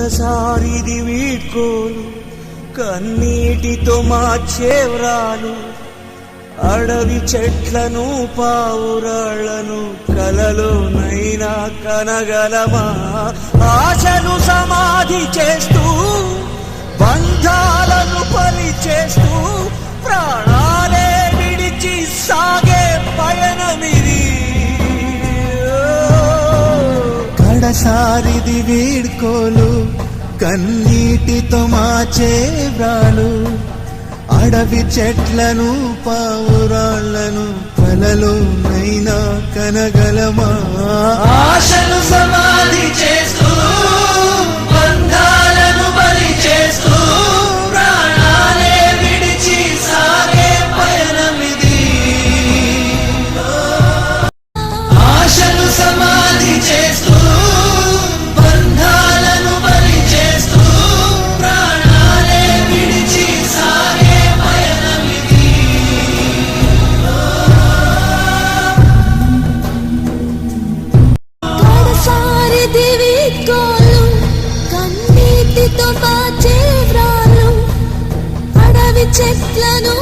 కడసారిది వీడ్కోలు కన్నీటితో మార్చేవ్రాలు అడవి చెట్లను పావురాళ్లను కలలోనైనా కనగలమా ఆశను సమాధి చేస్తూ బంధాలను బలి చేస్తూ ప్రాణాలే విడిచి సాగే పయనమిది కడసారిది వీడ్కోలు కన్నీటితో మార్చేవ్రాలు అడవి చెట్లను పావురాళ్లను కలలోనైనా కనగలమా ఆశను సమాధి చేస్తూ బంధాలను బలి చేస్తూ ప్రాణాలే విడిచి సాగే పయనమిది ఆశను సమాధి చేస్తూ బంధాలను బలి చేస్తూ ప్రాణాలే విడిచి సాగే పయనమిది కడసారిది వీడ్కోలు కన్నీటితో మార్చేవ్రాలు అడవి చెట్లను